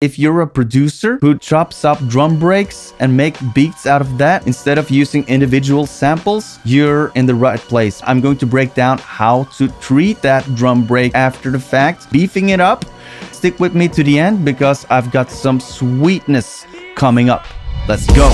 If you're a producer who chops up drum breaks and make beats out of that instead of using individual samples, you're in the right place. I'm going to break down how to treat that drum break after the fact, beefing it up. Stick with me to the end because I've got some sweetness coming up. Let's go.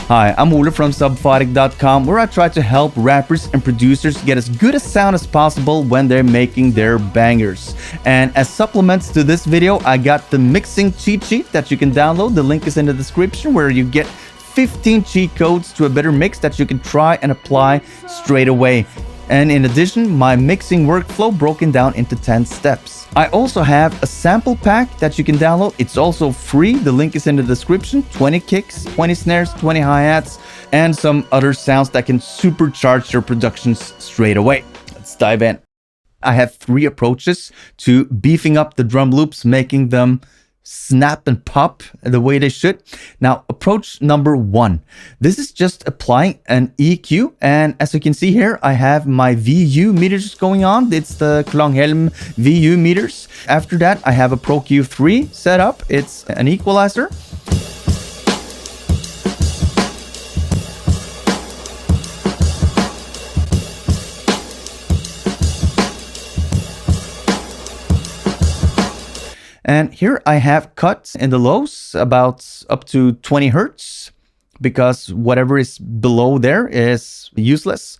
Hi, I'm Ole from Subphotic.com, where I try to help rappers and producers get as good a sound as possible when they're making their bangers. And as supplements to this video, I got the mixing cheat sheet that you can download. The link is in the description, where you get 15 cheat codes to a better mix that you can try and apply straight away. And in addition, my mixing workflow broken down into 10 steps. I also have a sample pack that you can download. It's also free. The link is in the description. 20 kicks, 20 snares, 20 hi-hats, and some other sounds that can supercharge your productions straight away. Let's dive in. I have 3 approaches to beefing up the drum loops, making them snap and pop the way they should. Now, approach number 1. This is just applying an EQ, and as you can see here, I have my VU meters going on. It's the Klanghelm VU meters. After that, I have a Pro Q3 set up. It's an equalizer. And here I have cuts in the lows about up to 20 hertz, because whatever is below there is useless.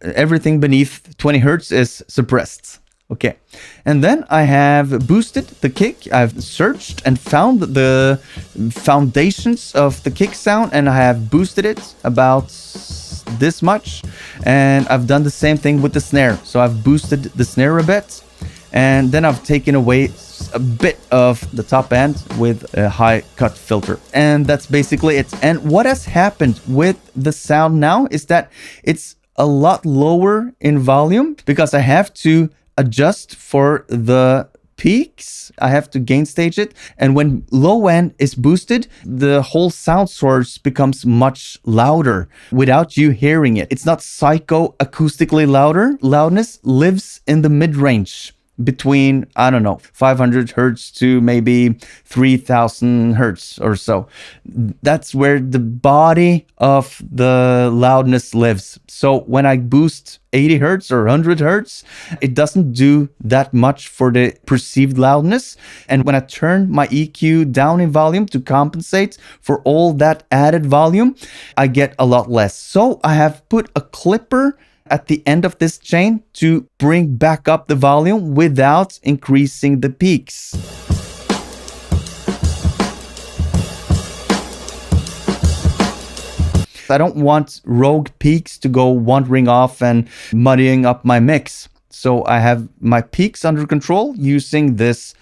Everything beneath 20 hertz is suppressed. Okay. And then I have boosted the kick. I've searched and found the foundations of the kick sound, and I have boosted it about this much. And I've done the same thing with the snare. So I've boosted the snare a bit, and then I've taken away a bit of the top end with a high cut filter, and that's basically it. And what has happened with the sound now is that it's a lot lower in volume because I have to adjust for the peaks. I have to gain stage it, and when low end is boosted, the whole sound source becomes much louder without you hearing it. It's not psycho acoustically louder. Loudness lives in the mid-range between, I don't know, 500 hertz to maybe 3000 hertz or so. That's where the body of the loudness lives. So when I boost 80 hertz or 100 hertz, it doesn't do that much for the perceived loudness. And when I turn my EQ down in volume to compensate for all that added volume, I get a lot less. So I have put a clipper at the end of this chain to bring back up the volume without increasing the peaks. I don't want rogue peaks to go wandering off and muddying up my mix. So I have my peaks under control using this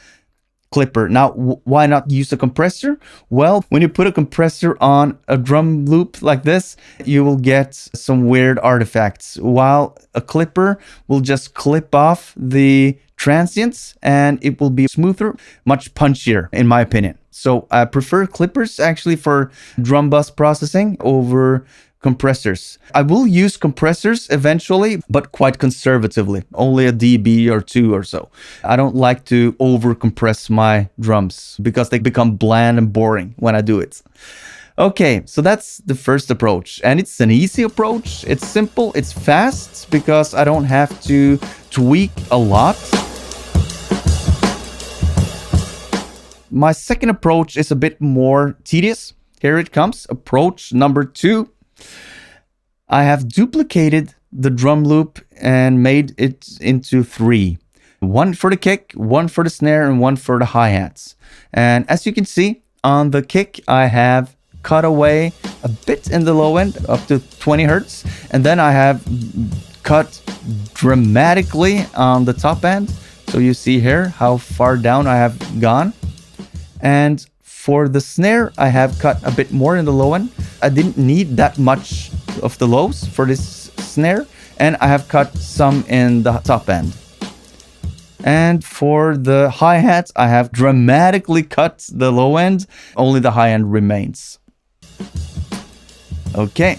clipper. Now, why not use a compressor? Well, when you put a compressor on a drum loop like this, you will get some weird artifacts, while a clipper will just clip off the transients and it will be smoother, much punchier in my opinion. So I prefer clippers actually for drum bus processing over compressors. I will use compressors eventually, but quite conservatively, only a dB or 2 or so. I don't like to over compress my drums because they become bland and boring when I do it. Okay, so that's the first approach, and it's an easy approach. It's simple, it's fast because I don't have to tweak a lot. My second approach is a bit more tedious. Here it comes, approach number 2. I have duplicated the drum loop and made it into 3. 1 for the kick, 1 for the snare, and 1 for the hi-hats. And as you can see, on the kick, I have cut away a bit in the low end, up to 20 hertz. And then I have cut dramatically on the top end. So you see here how far down I have gone. And for the snare, I have cut a bit more in the low end. I didn't need that much of the lows for this snare, and I have cut some in the top end. And for the hi-hats, I have dramatically cut the low end. Only the high end remains. Okay.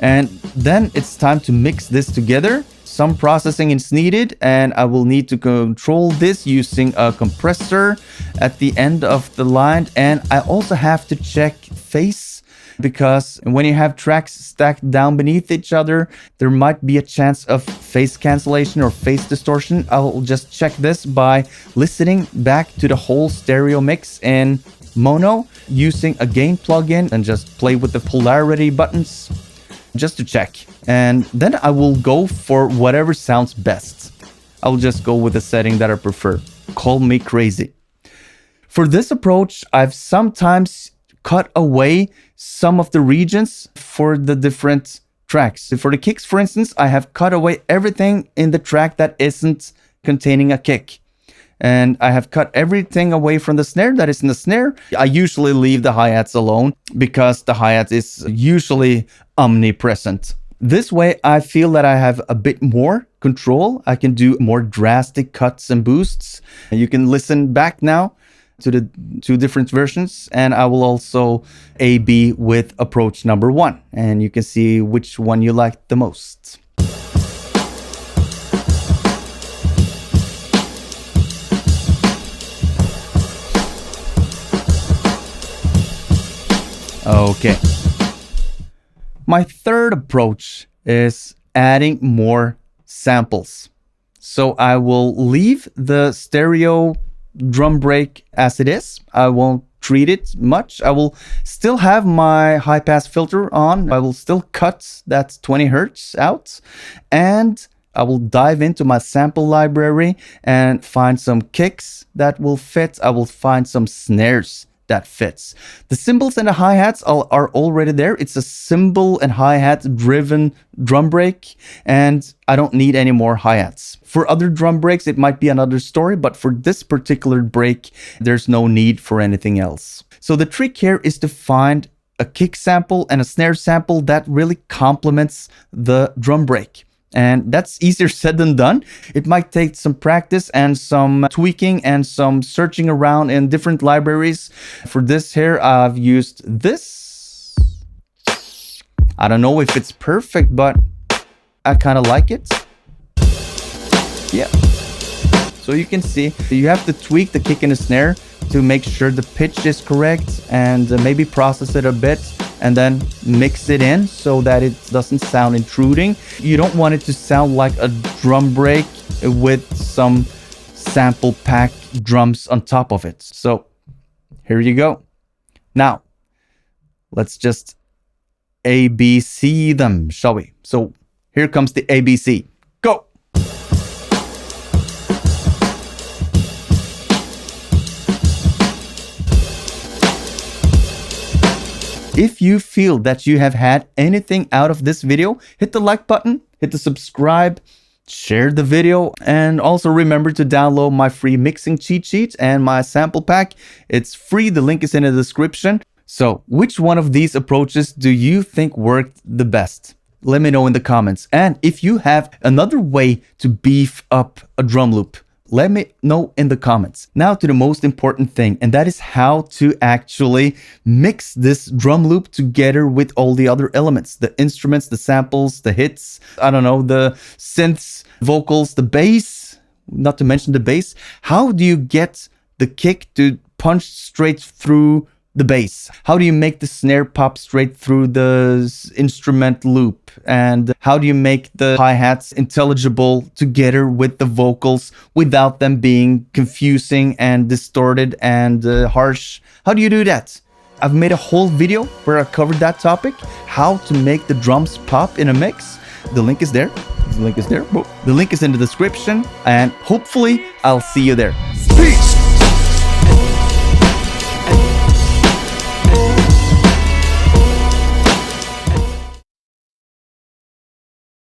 And then it's time to mix this together. some processing is needed, and I will need to control this using a compressor at the end of the line. And I also have to check phase, because when you have tracks stacked down beneath each other, there might be a chance of phase cancellation or phase distortion. I'll just check this by listening back to the whole stereo mix in mono using a gain plugin and just play with the polarity buttons just to check. And then I will go for whatever sounds best. I'll just go with the setting that I prefer. Call me crazy. For this approach, I've sometimes cut away some of the regions for the different tracks. For the kicks, for instance, I have cut away everything in the track that isn't containing a kick. And I have cut everything away from the snare that is in the snare. I usually leave the hi-hats alone because the hi-hat is usually omnipresent. This way, I feel that I have a bit more control. I can do more drastic cuts and boosts. You can listen back now to the two different versions, and I will also A/B with approach number 1, and you can see which one you like the most. Okay. My third approach is adding more samples. So I will leave the stereo drum break as it is. I won't treat it much. I will still have my high pass filter on. I will still cut that 20 hertz out, and I will dive into my sample library and find some kicks that will fit. I will find some snares that fits. The cymbals and the hi-hats are already there. It's a cymbal and hi-hat driven drum break, and I don't need any more hi-hats. For other drum breaks, it might be another story, but for this particular break, there's no need for anything else. So the trick here is to find a kick sample and a snare sample that really complements the drum break. And that's easier said than done. It might take some practice and some tweaking and some searching around in different libraries. For this here, I've used this. I don't know if it's perfect, but I kind of like it. Yeah. So you can see, you have to tweak the kick and the snare to make sure the pitch is correct, and maybe process it a bit and then mix it in so that it doesn't sound intruding. You don't want it to sound like a drum break with some sample pack drums on top of it. So here you go. Now let's just ABC them, shall we? So here comes the ABC. Go! If you feel that you have had anything out of this video, hit the like button, hit the subscribe, share the video, and also remember to download my free mixing cheat sheet and my sample pack. It's free, the link is in the description. So, which one of these approaches do you think worked the best? Let me know in the comments. And if you have another way to beef up a drum loop, let me know in the comments. Now to the most important thing, and that is how to actually mix this drum loop together with all the other elements, the instruments, the samples, the hits, I don't know, the synths, vocals, the bass, not to mention the bass. How do you get the kick to punch straight through the bass? How do you make the snare pop straight through the instrument loop? And how do you make the hi-hats intelligible together with the vocals without them being confusing and distorted and harsh? How do you do that? I've made a whole video where I covered that topic, how to make the drums pop in a mix. The link is there. The link is there. The link is in the description, and hopefully I'll see you there. Peace!